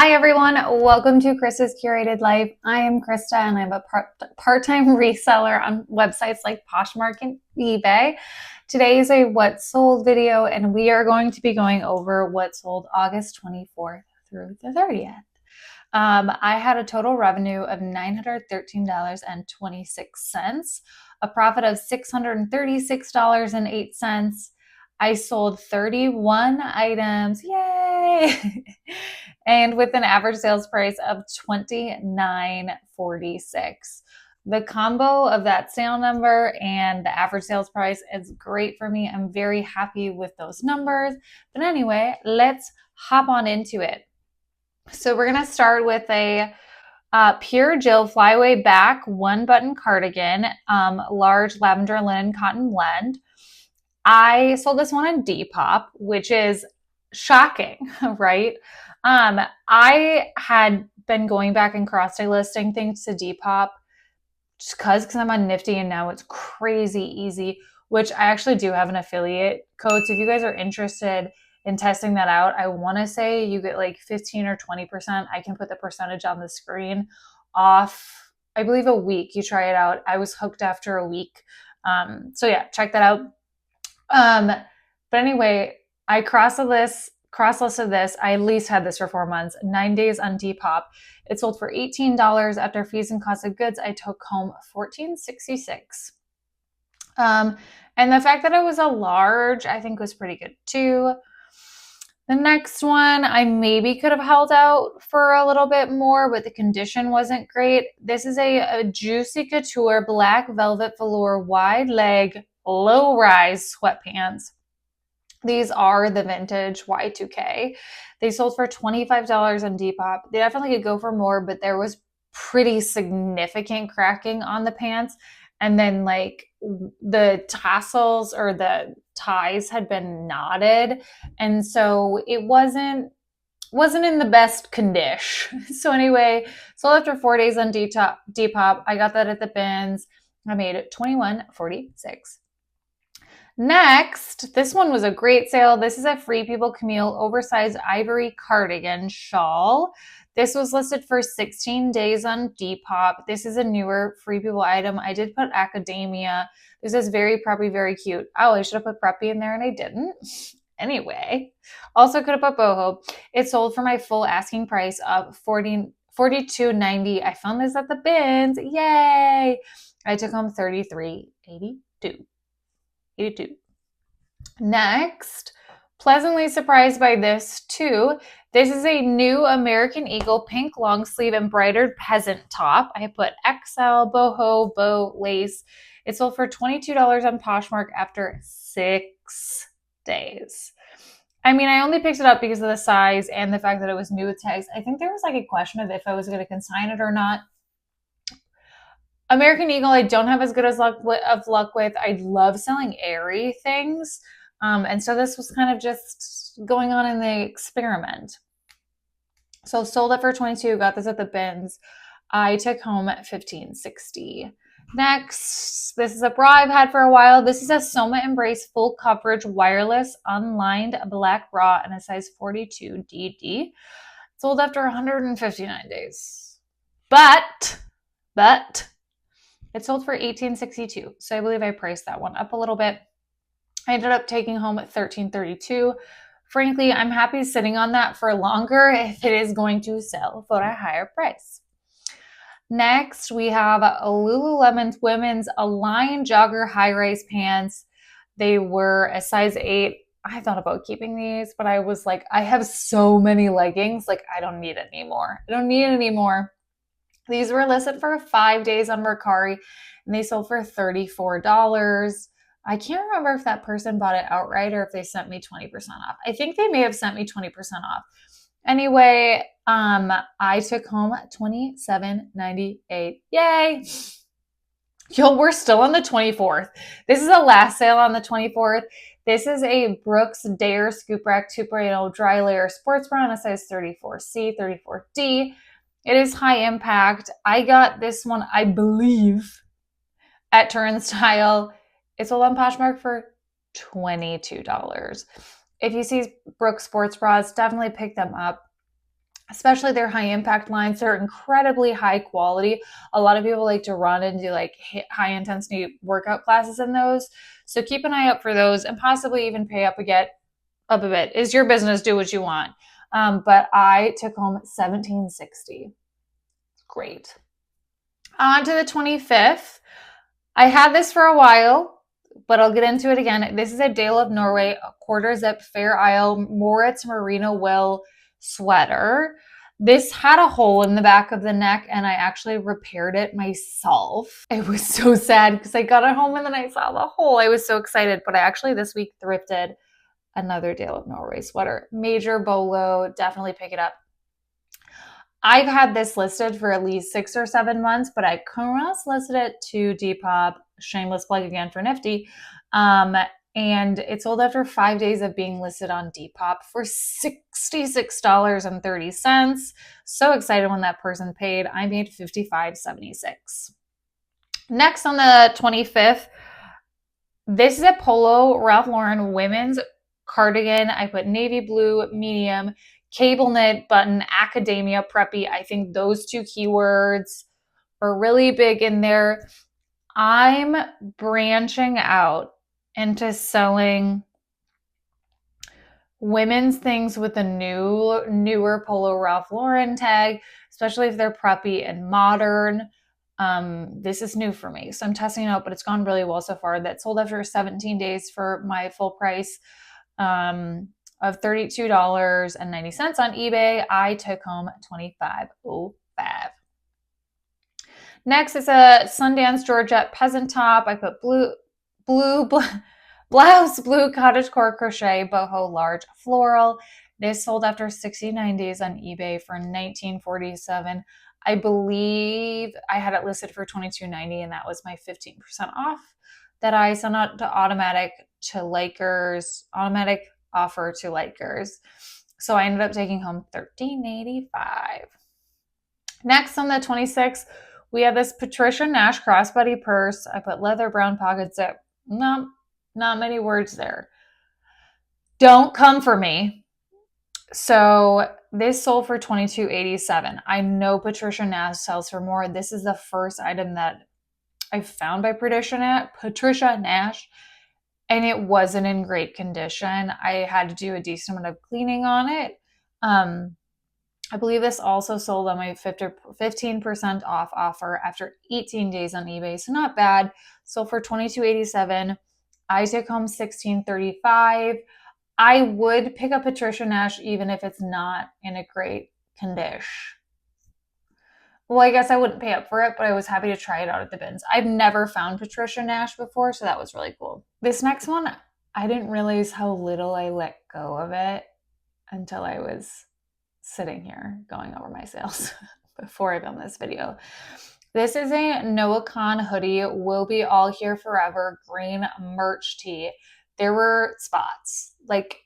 Hi everyone, welcome to Krista's Curated Life. I am Krista and I'm a part-time reseller on websites like Poshmark and eBay. Today is a what sold video and we are going to be going over what sold August 24th through the 30th. I had a total revenue of $913.26, a profit of $636.08. I sold 31 items, yay! And with an average sales price of $29.46. The combo of that sale number and the average sales price is great for me. I'm very happy with those numbers. But anyway, let's hop on into it. So we're going to start with a Pure Jill Flyaway Back one button cardigan, large lavender linen cotton blend. I sold this one on Depop, which is shocking, right? I had been going back and cross-listing things to Depop just because I'm on Nifty and now it's crazy easy, which I actually do have an affiliate code. So if you guys are interested in testing that out, I want to say you get like 15 or 20%. I can put the percentage on the screen off, I believe, a week. You try it out. I was hooked after a week. So yeah, check that out. But anyway, I cross-listed this. I at least had this for 4 months, 9 days on Depop. It sold for $18 after fees and cost of goods. I took home $14.66. And the fact that it was a large, I think was pretty good too. The next one, I maybe could have held out for a little bit more, but the condition wasn't great. This is a Juicy Couture black velvet velour wide leg low rise sweatpants. These are the vintage Y2K. They sold for $25 on Depop. They definitely could go for more, but there was pretty significant cracking on the pants. And then like the tassels or the ties had been knotted. And so it wasn't in the best condition. So anyway, sold after 4 days on Depop. I got that at the bins. I made it $21.46. Next, this one was a great sale. This is a Free People Camille oversized ivory cardigan shawl. This was listed for 16 days on Depop. This is a newer Free People item. I did put academia. This is very preppy, very cute. Oh, I should have put preppy in there and I didn't. Anyway, also could have put boho. It sold for my full asking price of $42.90. I found this at the bins. Yay! I took home $33.82. Next, pleasantly surprised by this too. This is a new American Eagle pink long sleeve embroidered peasant top. I put XL, boho, bow, lace. It sold for $22 on Poshmark after 6 days. I mean, I only picked it up because of the size and the fact that it was new with tags. I think there was like a question of if I was going to consign it or not. American Eagle, I don't have as good as luck with. I love selling airy things. And so this was kind of just going on in the experiment. So sold it for $22, got this at the bins. I took home $15.60. Next, this is a bra I've had for a while. This is a Soma Embrace full coverage wireless unlined black bra in a size 42DD. Sold after 159 days. But it sold for $18.62. So I believe I priced that one up a little bit. I ended up taking home $13.32. Frankly, I'm happy sitting on that for longer if it is going to sell for a higher price. Next, we have Lululemon's women's Align Jogger high-rise pants. They were a size 8. I thought about keeping these, but I was like, I have so many leggings. Like, I don't need it anymore. These were listed for 5 days on Mercari, and they sold for $34. I can't remember if that person bought it outright or if they sent me 20% off. I think they may have sent me 20% off. Anyway, I took home $27.98. Yay! Yo, we're still on the 24th. This is the last sale on the 24th. This is a Brooks Dare Scoop Rack 2.0 dry layer sports bra in a size 34C, 34D. It is high impact. I got this one, I believe, at Turnstile. It's sold on Poshmark for $22. If you see Brooks sports bras, definitely pick them up. especially their high impact lines. They're incredibly high quality. A lot of people like to run and do like high intensity workout classes in those. So keep an eye out for those and possibly even pay up a bit. Is your business, do what you want. But I took home $1,760. Great. On to the 25th. I had this for a while, but I'll get into it again. This is a Dale of Norway quarter zip Fair Isle Moritz Merino Will sweater. This had a hole in the back of the neck, and I actually repaired it myself. It was so sad because I got it home and then I saw the hole. I was so excited, but I actually this week thrifted another Dale of Norway sweater. Major bolo, definitely pick it up. I've had this listed for at least 6 or 7 months, but I cross-listed it to Depop, shameless plug again for Nifty, and it sold after 5 days of being listed on Depop for $66.30. So excited when that person paid. I made $55.76. Next on the 25th, this is a Polo Ralph Lauren women's cardigan. I put navy blue, medium, cable knit, button, academia, preppy. I think those two keywords are really big in there. I'm branching out into selling women's things with a newer Polo Ralph Lauren tag, especially if they're preppy and modern. This is new for me, so I'm testing it out, but it's gone really well so far. That sold after 17 days for my full price of $32.90 on eBay. I took home $25.05. Next is a Sundance Georgette peasant top. I put blue blouse, blue cottagecore crochet, boho large floral. This sold after 69 days on eBay for $19.47. I believe I had it listed for $22.90, and that was my 15% off that I sent out to automatic offer to likers. So I ended up taking home $13.85. Next on the 26th, we have this Patricia Nash crossbody purse. I put leather brown pocket zip. No, not many words there. Don't come for me. So this sold for $22.87. I know Patricia Nash sells for more. This is the first item that I found by Patricia Nash, and it wasn't in great condition. I had to do a decent amount of cleaning on it. I believe this also sold on my 15% off offer after 18 days on eBay, so not bad. Sold for $22.87. I took home $16.35. I would pick up Patricia Nash even if it's not in a great condition. Well, I guess I wouldn't pay up for it, but I was happy to try it out at the bins. I've never found Patricia Nash before, so that was really cool. This next one, I didn't realize how little I let go of it until I was sitting here going over my sales before I filmed this video. This is a Noah Kahn hoodie, will be all here forever, green merch tee. There were spots, like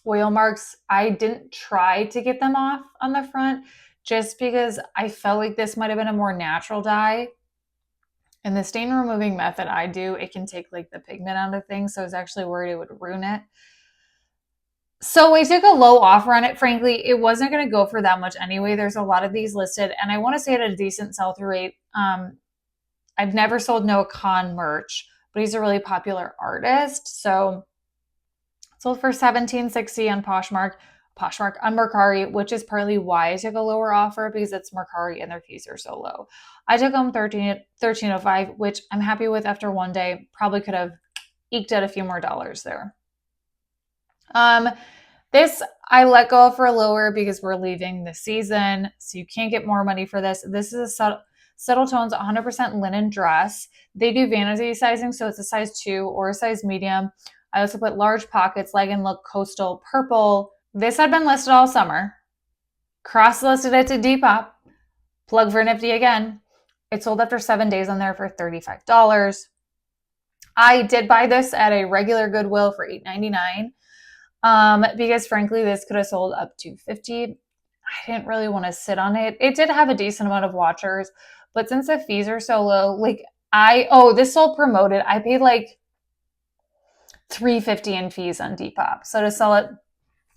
oil marks. I didn't try to get them off on the front just because I felt like this might have been a more natural dye. And the stain removing method I do, it can take like the pigment out of things, so I was actually worried it would ruin it. So I took a low offer on it. Frankly, it wasn't going to go for that much anyway. There's a lot of these listed, and I want to say at a decent sell-through rate. I've never sold Noah Kahn merch, but he's a really popular artist. So sold for $17.60 on Poshmark on Mercari, which is partly why I took a lower offer, because it's Mercari and their fees are so low. I took home $13.05, which I'm happy with after one day. Probably could have eked out a few more dollars there. This I let go for lower because we're leaving the season, so you can't get more money for this. This is a Subtle Tones 100% linen dress. They do vanity sizing, so it's a size 2 or a size medium. I also put large pockets, leg and look, coastal, purple. This had been listed all summer. Cross-listed it to Depop. Plug for Nifty again. It sold after 7 days on there for $35. I did buy this at a regular Goodwill for $8.99. Because frankly, this could have sold up to $50. I didn't really want to sit on it. It did have a decent amount of watchers, but since the fees are so low, like this sold promoted. I paid like $3.50 in fees on Depop. So to sell it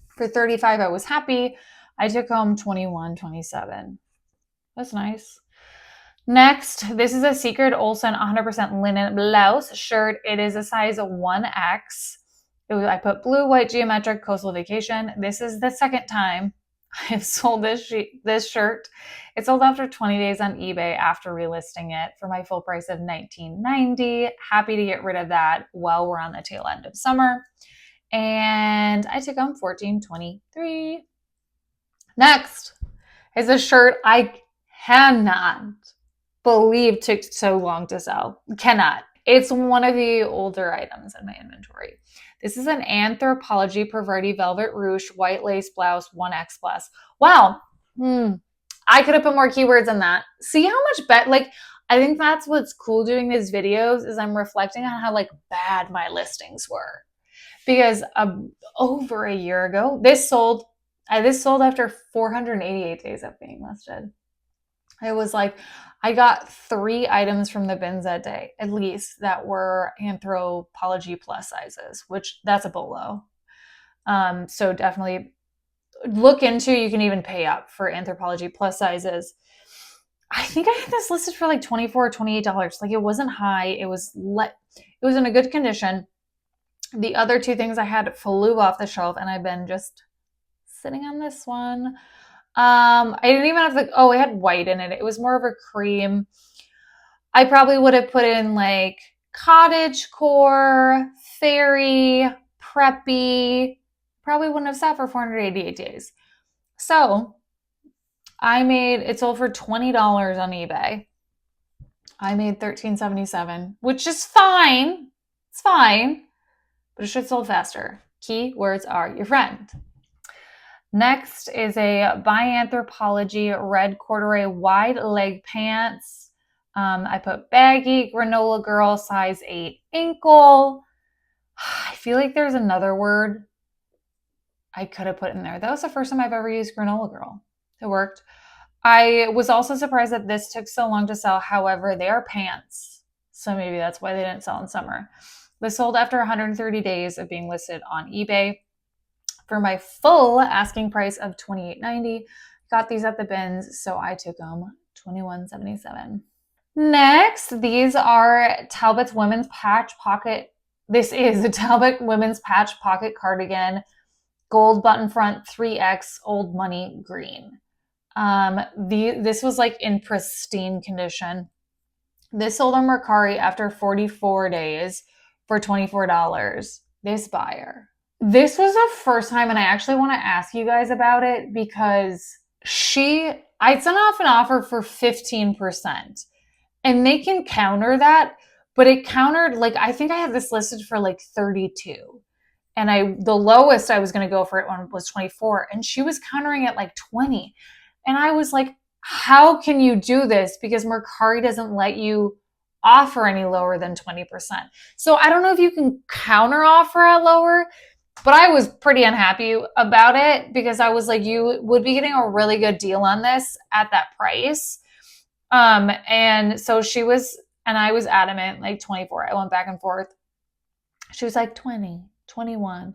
for $35, I was happy. I took home $21.27. That's nice. Next, this is a Secret Olsen 100% linen blouse shirt. It is a size 1X. I put blue, white, geometric, coastal vacation. This is the second time I've sold this shirt. It sold after 20 days on eBay after relisting it for my full price of $19.90. Happy to get rid of that while we're on the tail end of summer. And I took home $14.23. Next is a shirt I cannot believe took so long to sell. Cannot. It's one of the older items in my inventory. This is an Anthropologie Perverti Velvet Ruche white lace blouse 1X plus. Wow. I could have put more keywords in that. See how much better, I think that's what's cool doing these videos is I'm reflecting on how bad my listings were. Because over a year ago, this sold after 488 days of being listed. It was I got 3 items from the bins that day, at least, that were Anthropologie plus sizes, which that's a bolo. So definitely look into, you can even pay up for Anthropologie plus sizes. I think I had this listed for $24 or $28. It wasn't high. It was in a good condition. The other 2 things I had flew off the shelf, and I've been just sitting on this one. I didn't even have it had white in it. It was more of a cream. I probably would have put in cottage core, fairy, preppy. Probably wouldn't have sat for 488 days. So it sold for $20 on eBay. I made $13.77, which is fine. It's fine, but it should have sold faster. Keywords are your friend. Next is a by Anthropologie red corduroy wide leg pants. I put baggy, granola girl, size 8 ankle. I feel like there's another word I could have put in there. That was the first time I've ever used granola girl. It worked. I was also surprised that this took so long to sell. However, they are pants, so maybe that's why they didn't sell in summer. This sold after 130 days of being listed on eBay. For my full asking price of $28.90, got these at the bins, so I took home $21.77. Next, these are Talbot's women's patch pocket. This is a Talbot women's patch pocket cardigan, gold button front, 3X, old money green. This was in pristine condition. This sold on Mercari after 44 days for $24. This buyer. This was the first time, and I actually want to ask you guys about it because I sent off an offer for 15%, and they can counter that, but it countered, I think I had this listed for 32, and the lowest I was going to go for it on was 24, and she was countering at 20, and I was like, how can you do this? Because Mercari doesn't let you offer any lower than 20%. So I don't know if you can counter offer at lower, but I was pretty unhappy about it because I was like, you would be getting a really good deal on this at that price. And so I was adamant, 24. I went back and forth. She was like 20, 21.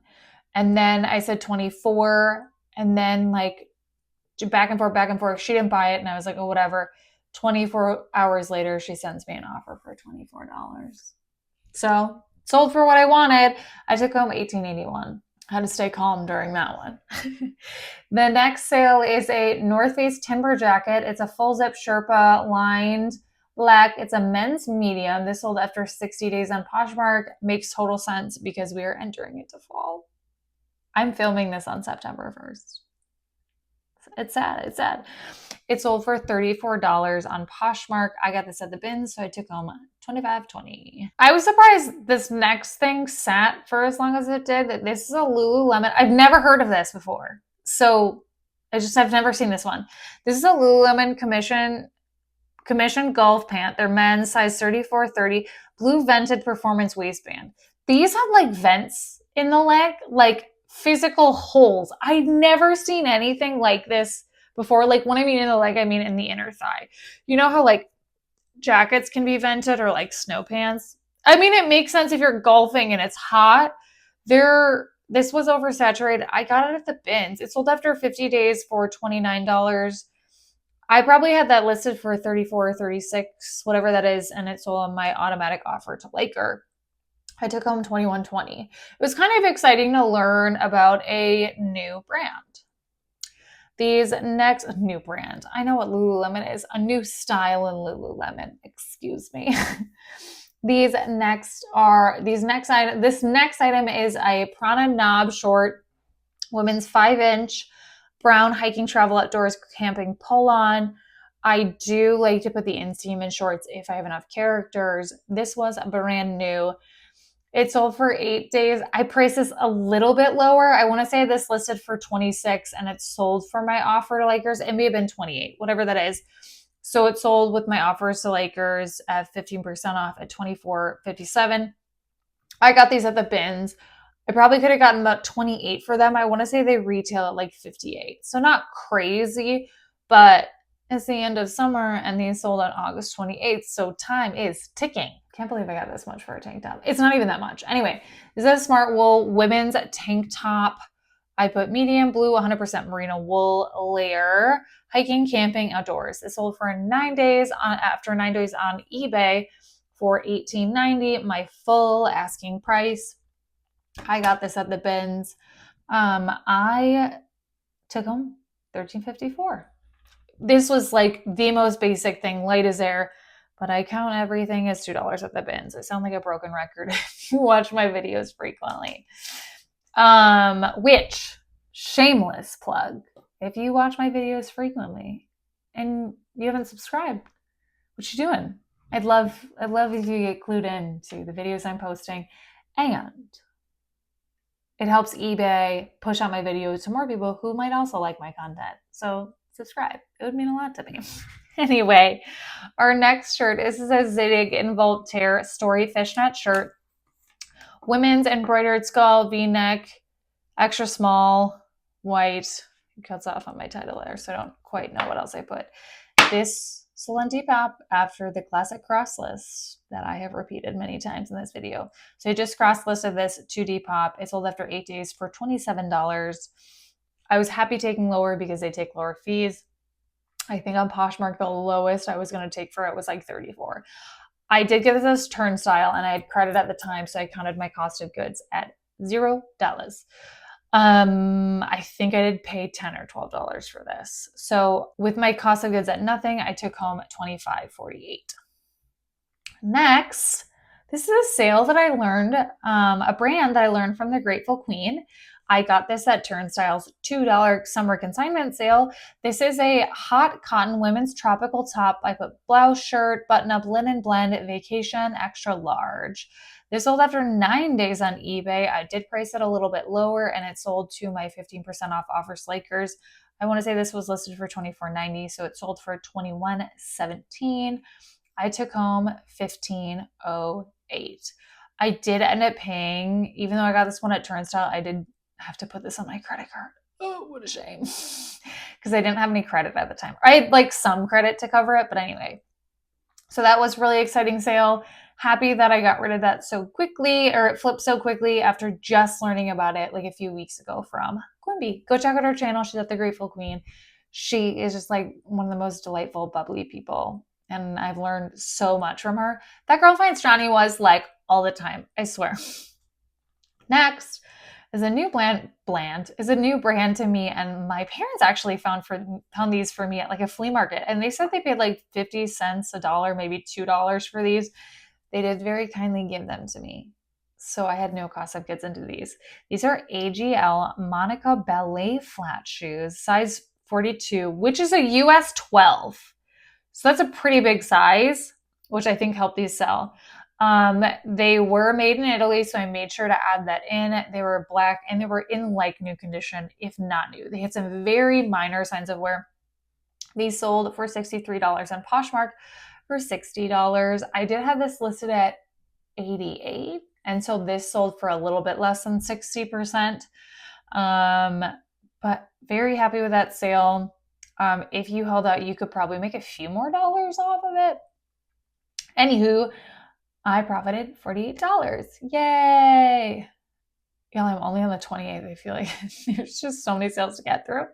And then I said 24. And then back and forth. She didn't buy it. And I was like, oh, whatever. 24 hours later, she sends me an offer for $24. So sold for what I wanted. I took home $18.81. Had to stay calm during that one. The next sale is a North Face timber jacket. It's a full zip Sherpa lined black. It's a men's medium. This sold after 60 days on Poshmark. Makes total sense because we are entering into fall. I'm filming this on September 1st. It's sad. It sold for $34 on Poshmark. I got this at the bins, so I took home $25.20. I was surprised this next thing sat for as long as it did. This is a Lululemon. I've never heard of this before. So I've never seen this one. This is a Lululemon commission golf pant. They're men's, size 34-30, blue vented performance waistband. These have vents in the leg, physical holes. I've never seen anything like this before. When I mean in the leg, I mean in the inner thigh. You know how jackets can be vented or snow pants? I mean, it makes sense if you're golfing and it's hot. They're This was oversaturated. I got it at the bins. It sold after 50 days for $29. I probably had that listed for 34 or 36, whatever that is, and it sold on my automatic offer to Laker. I took home 21.20. It was kind of exciting to learn about a new brand. These next new brand. I know what Lululemon is. A new style in Lululemon. Excuse me. This next item is a Prana Knob short, women's 5-inch brown hiking travel outdoors camping pull-on. I do like to put the inseam in shorts if I have enough characters. This was brand new. It sold for 8 days. I priced this a little bit lower. I want to say this listed for 26 and it sold for my offer to Lakers. It may have been 28, whatever that is. So it sold with my offers to Lakers at 15% off at 24.57. I got these at the bins. I probably could have gotten about 28 for them. I want to say they retail at like 58. So not crazy, but it's the end of summer and these sold on August 28th. So time is ticking. Can't believe I got this much for a tank top. It's not even that much. Anyway, this is a Smart Wool women's tank top. I put medium blue, 100% merino wool layer, hiking, camping, outdoors. It sold for 9 days after 9 days on eBay for $18.90, my full asking price. I got this at the bins. I took home $13.54. This was like the most basic thing, light as air, but I count everything as $2 at the bins. I sound like a broken record if you watch my videos frequently. Which, shameless plug, if you watch my videos frequently and you haven't subscribed, what you doing? I'd love if you get clued in to the videos I'm posting, and it helps eBay push out my videos to more people who might also like my content. So subscribe. It would mean a lot to me. Anyway, our next shirt is a Zig and Voltaire story fishnet shirt. Women's embroidered skull, V-neck, extra small, white. It cuts off on my title there, so I don't quite know what else I put. This sold on Depop after the classic cross list that I have repeated many times in this video. So I just cross listed this to Depop. It sold after 8 days for $27. I was happy taking lower because they take lower fees. I think on Poshmark, the lowest I was going to take for it was like 34. I did get this as turnstile and I had credit at the time, so I counted my cost of goods at $0. I think I did pay $10 or $12 for this. So with my cost of goods at nothing, I took home $25.48. Next, this is a sale that I learned, a brand that I learned from the Grateful Queen. I got this at Turnstile's $2 summer consignment sale. This is a hot cotton women's tropical top. I put blouse, shirt, button-up linen blend, vacation, extra large. This sold after 9 days on eBay. I did price it a little bit lower and it sold to my 15% off offers Lakers. I want to say this was listed for $24.90, so it sold for $21.17. I took home $15.08. I did end up paying, even though I got this one at Turnstile, I did have to put this on my credit card. Oh, what a shame. Because I didn't have any credit at the time. I had like some credit to cover it, but anyway. So that was really exciting sale. Happy that I got rid of that so quickly, or it flipped so quickly after just learning about it like a few weeks ago from Quimby. Go check out her channel. She's at the Grateful Queen. She is just like one of the most delightful, bubbly people. And I've learned so much from her. That girl finds Johnny was like all the time, I swear. Next is a new brand to me, and my parents actually found these for me at like a flea market, and they said they paid like 50 cents, $1, maybe $2 for these. They did very kindly give them to me, so I had no cost of goods into these. These are AGL Monica ballet flat shoes, size 42, which is a US 12. So that's a pretty big size, which I think helped these sell. They were made in Italy, so I made sure to add that in. They were black and they were in like new condition, if not new. They had some very minor signs of wear. These sold for $63 on Poshmark for $60. I did have this listed at 88, and so this sold for a little bit less than 60%. But very happy with that sale. If you held out, you could probably make a few more dollars off of it. Anywho, I profited $48. Yay! Yeah, I'm only on the 28th. I feel like there's just so many sales to get through.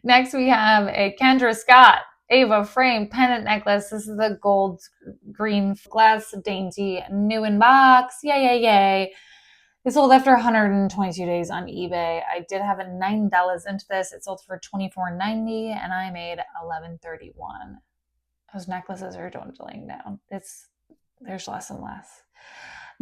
Next, we have a Kendra Scott Ava frame pendant necklace. This is the gold green glass dainty, new in box. Yay, yay, yay. It sold after 122 days on eBay. I did have a $9 into this. It sold for $24.90 and I made $11.31. Those necklaces are dwindling down. There's less and less.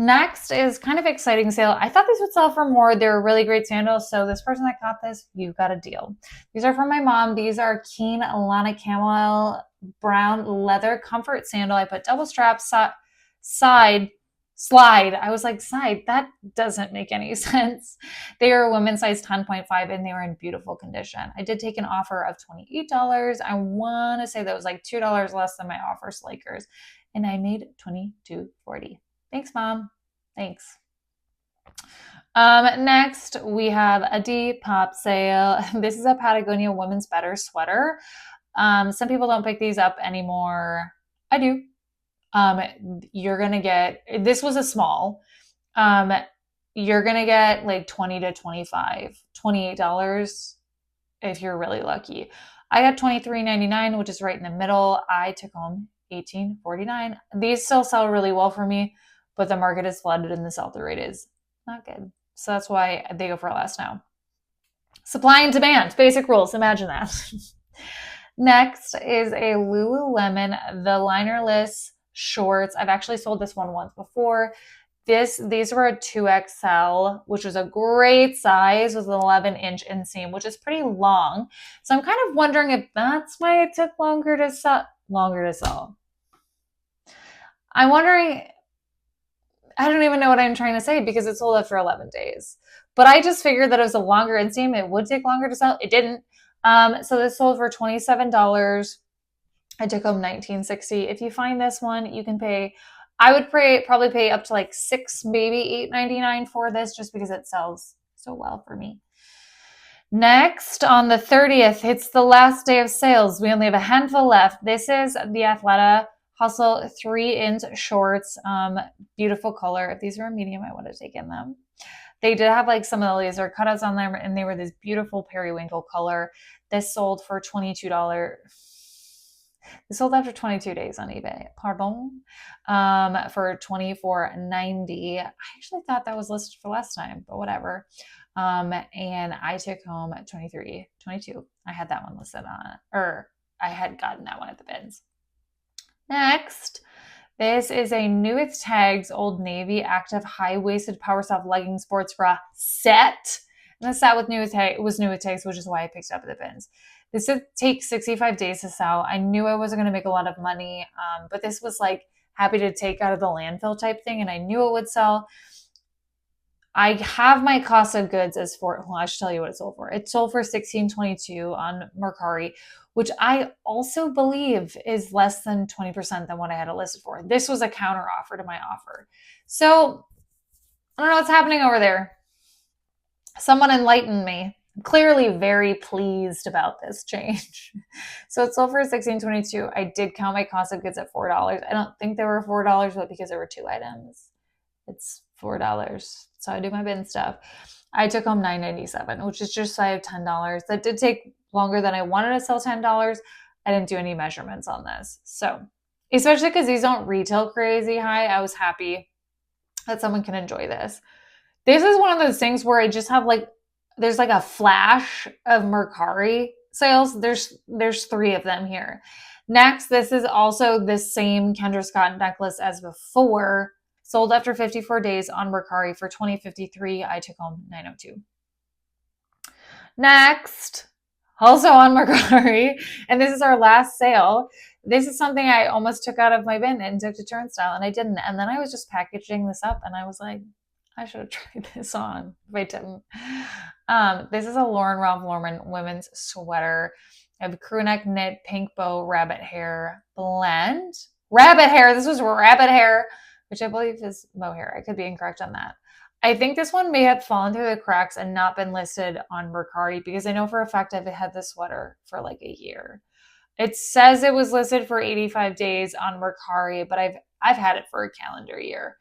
Next is kind of exciting sale. I thought these would sell for more. They're really great sandals. So this person that got this, you got a deal. These are from my mom. These are Keen Lana Camel brown leather comfort sandal. I put double strap side slide. I was like, side, that doesn't make any sense. They are a women's size 10.5 and they were in beautiful condition. I did take an offer of $28. I want to say that was like $2 less than my offer Slakers. And I made $22.40. Thanks, Mom. Thanks. Next, we have a Depop sale. This is a Patagonia Women's Better sweater. Some people don't pick these up anymore. I do. You're going to get, this was a small. You're going to get like $20 to $25, $28 if you're really lucky. I got $23.99, which is right in the middle. I took home $18.49. These still sell really well for me, but the market is flooded and the sell-through rate is not good. So that's why they go for less now. Supply and demand, basic rules. Imagine that. Next is a Lululemon, the linerless shorts. I've actually sold this one once before. These were a 2XL, which was a great size with an 11-inch inseam, which is pretty long. So I'm kind of wondering if that's why it took longer to sell. I'm wondering, I don't even know what I'm trying to say because it sold after 11 days. But I just figured that it was a longer inseam. It would take longer to sell. It didn't. So this sold for $27. I took home $19.60. If you find this one, you can pay, I would probably pay up to like $6, maybe $8.99 for this just because it sells so well for me. Next, on the 30th, it's the last day of sales. We only have a handful left. This is the Athleta Hustle 3-inch shorts. Beautiful color. If these were a medium, I would have taken them. They did have like some of the laser cutouts on them, and they were this beautiful periwinkle color. This sold for $22. This sold after 22 days on eBay. Pardon? For $24.90. I actually thought that was listed for last time, but whatever. And I took home $23.22. I had that one listed on, or I had gotten that one at the bins. Next, this is a new with tags Old Navy active high-waisted power soft legging sports bra set. And the set with new with tags, which is why I picked it up at the bins. This takes 65 days to sell. I knew I wasn't going to make a lot of money, but this was like happy to take out of the landfill type thing, and I knew it would sell. I have my cost of goods as for, well, I should tell you what it sold for. It sold for $16.22 on Mercari, which I also believe is less than 20% than what I had it listed for. This was a counter offer to my offer. So I don't know what's happening over there. Someone enlightened me. I'm clearly very pleased about this change. So it sold for $16.22. I did count my cost of goods at $4. I don't think they were $4, but because there were 2 items, it's $4. So I do my bin stuff. I took home $9.97, which is just shy of $10. That did take longer than I wanted to sell $10. I didn't do any measurements on this. So especially because these don't retail crazy high, I was happy that someone can enjoy this. This is one of those things where I just have like, there's like a flash of Mercari sales. There's 3 of them here. Next, this is also the same Kendra Scott necklace as before. Sold after 54 days on Mercari for $20.53. I took home $9.02. Next, also on Mercari, and this is our last sale. This is something I almost took out of my bin and took to Turnstile, and I didn't. And then I was just packaging this up, and I was like, I should have tried this on if I didn't. This is a Ralph Lauren women's sweater. I have a crew neck knit pink bow rabbit hair blend. Rabbit hair. This was rabbit hair, which I believe is mohair. I could be incorrect on that. I think this one may have fallen through the cracks and not been listed on Mercari because I know for a fact I've had this sweater for like a year. It says it was listed for 85 days on Mercari, but I've had it for a calendar year.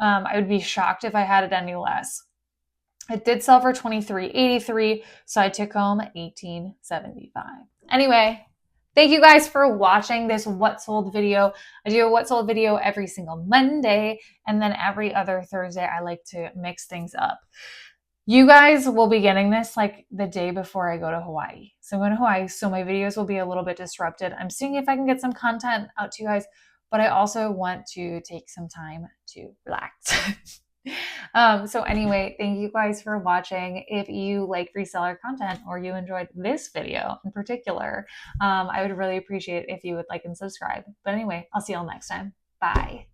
I would be shocked if I had it any less. It did sell for $23.83, so I took home $18.75. Anyway, thank you guys for watching this What Sold video. I do a What Sold video every single Monday, and then every other Thursday I like to mix things up. You guys will be getting this like the day before I go to Hawaii. So I'm going to Hawaii, so my videos will be a little bit disrupted. I'm seeing if I can get some content out to you guys, but I also want to take some time to relax. So anyway, thank you guys for watching. If you like reseller content or you enjoyed this video in particular, I would really appreciate it if you would like and subscribe. But anyway, I'll see y'all next time. Bye.